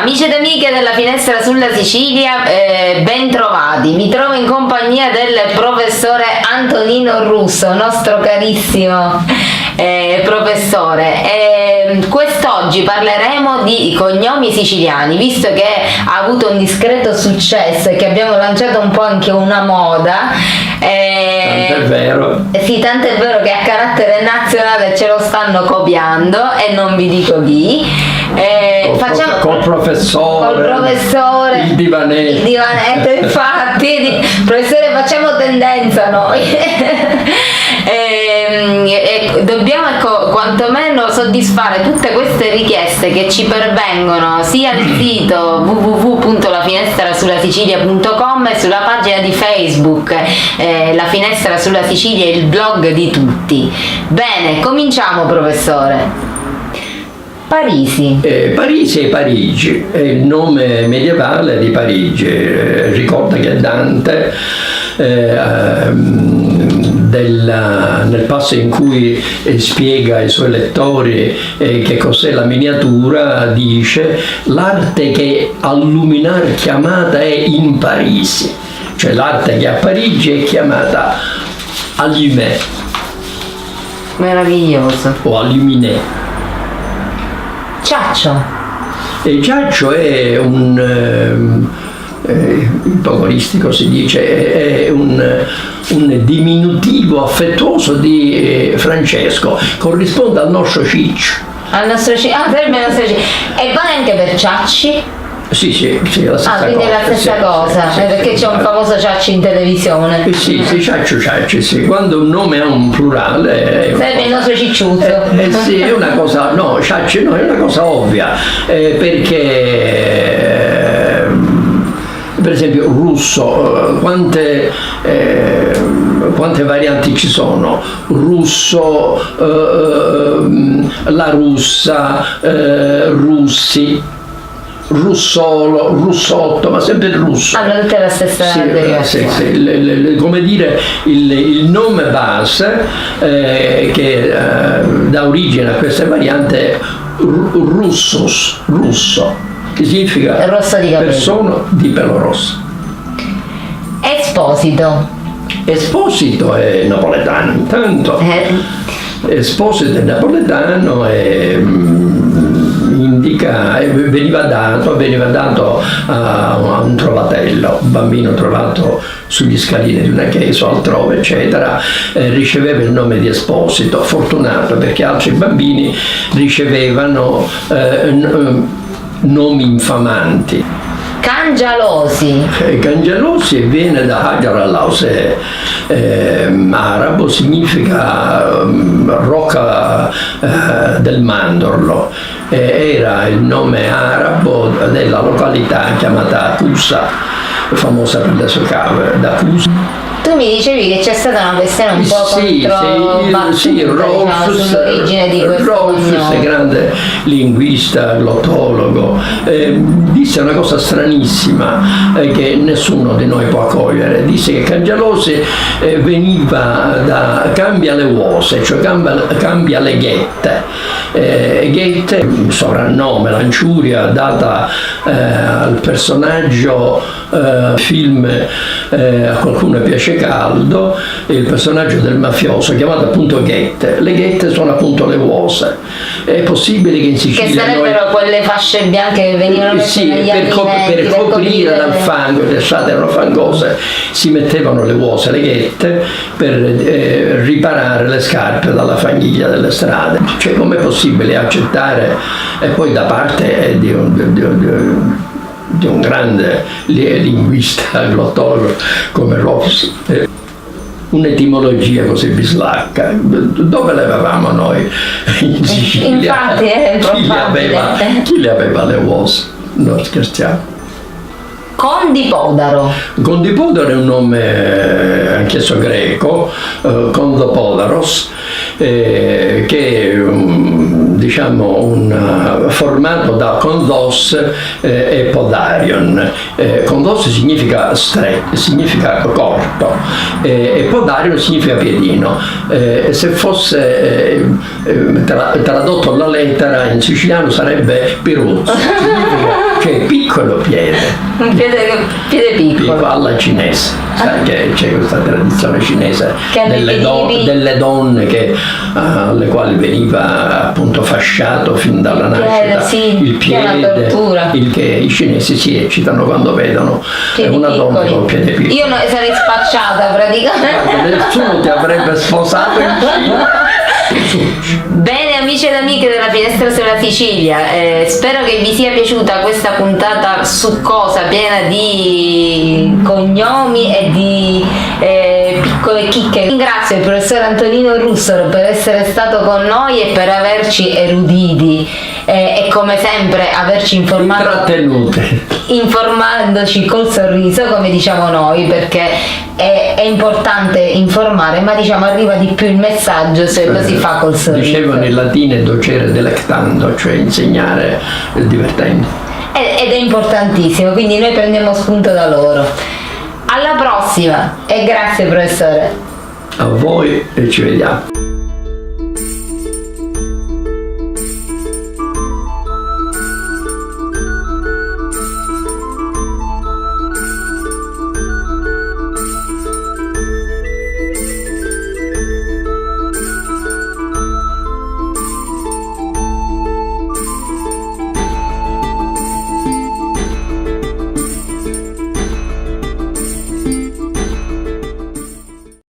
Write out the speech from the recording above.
Amici ed amiche della Finestra sulla Sicilia, ben trovati. Mi trovo in compagnia del professore Antonino Russo, nostro carissimo professore. Quest'oggi parleremo di cognomi siciliani, visto che ha avuto un discreto successo e che abbiamo lanciato un po' anche una moda. Tant'è vero. Sì, tant'è vero che a carattere nazionale ce lo stanno copiando e non vi dico chi. Col professore, il divanetto, infatti, professore, facciamo tendenza noi. Dobbiamo quantomeno soddisfare tutte queste richieste che ci pervengono sia al sito www.lafinestrasulasicilia.com e sulla pagina di Facebook La Finestra sulla Sicilia, il blog di tutti. Bene, cominciamo, professore. Parisi. Parisi e Parigi è il nome medievale di Parigi. Ricorda che Dante nel passo in cui spiega ai suoi lettori che cos'è la miniatura, dice: l'arte che a luminar chiamata è in Parisi, cioè l'arte che a Parigi è chiamata allumé. Meraviglioso. O alluminé. Ciaccio. E Ciaccio è un ipocoristico, si dice, è un diminutivo affettuoso di Francesco, corrisponde al nostro Ciccio. Al nostro Ciccio, sarebbe il nostro Ciccio. E vale anche per Ciacci? Sì, è la stessa cosa. Quindi è la stessa cosa, perché c'è un famoso Ciacci in televisione. Sì, Ciacci, sì. Quando un nome ha un plurale... Sarebbe il nostro Cicciuzzo. Sì, è una cosa... No, Ciacci no, è una cosa ovvia, perché... Per esempio Russo, quante varianti ci sono? Russo, la russa, russi, russolo, russotto, ma sempre il russo. Hanno tutte la stessa derivazione. Sì. Come dire, il nome base che dà origine a queste varianti è russus, russo, che significa rosso di capello. Persona di pelo rosso. Esposito è napoletano, intanto. Esposito è napoletano e indica, veniva dato a un trovatello, un bambino trovato sugli scalini di una chiesa o altrove, eccetera, riceveva il nome di Esposito, fortunato perché altri bambini ricevevano nomi infamanti. Cangialosi viene da Hajar al-Lause, arabo, significa rocca del mandorlo. Era il nome arabo della località chiamata Kusa, famosa per le sue cave, da Kusa. Tu mi dicevi che c'è stata una questione un po' sull'origine di questo Rolfus, grande linguista, glottologo, disse una cosa stranissima che nessuno di noi può accogliere. Disse che Cangialosi veniva da cambia le uose, cioè cambia le ghette. Ghette, un soprannome, l'anciuria data al personaggio film A qualcuno piace caldo, il personaggio del mafioso chiamato appunto Ghette. Le ghette sono appunto le uose. È possibile che in Sicilia che sarebbero quelle fasce bianche che venivano messe negli alimenti per coprire dal fango, le strade erano fangose, si mettevano le uose, le ghette, per riparare le scarpe dalla fanghiglia delle strade. Cioè, com'è possibile accettare, e poi da parte di un grande linguista glottologo come Ross, un'etimologia così bislacca? Dove l'avevamo noi in Sicilia? Infatti chi le aveva le uova? Non scherziamo. Condipodaro è un nome anch'esso greco, Kondopodaros, che è formato da Kondos e Podarion. Kondos significa stretto, significa corto, e Podarion significa piedino. Se fosse tradotto alla lettera in siciliano sarebbe Piruzzo, significa Cioè piccolo piede. Un piede piccolo. Alla cinese, sai che c'è questa tradizione cinese Che hanno i piedi delle donne alle quali veniva appunto fasciato fin dalla nascita sì, il che è una piede, tortura. il che i cinesi si eccitano quando vedono Piedi una donna piccoli. con piede piccolo. Io sarei spacciata praticamente. Nessuno ti avrebbe sposato in Cina. Bene amici ed amiche della Finestra sulla Sicilia, spero che vi sia piaciuta questa puntata succosa, piena di cognomi e di piccole chicche. Ringrazio il professor Antonino Russolo per essere stato con noi e per averci eruditi e come sempre averci informandoci col sorriso, come diciamo noi, perché è importante informare, ma diciamo arriva di più il messaggio se lo si fa col sorriso. Dicevano in latino docere delectando, cioè insegnare divertendo. Ed è importantissimo, quindi noi prendiamo spunto da loro. Alla prossima e grazie professore. A voi e ci vediamo.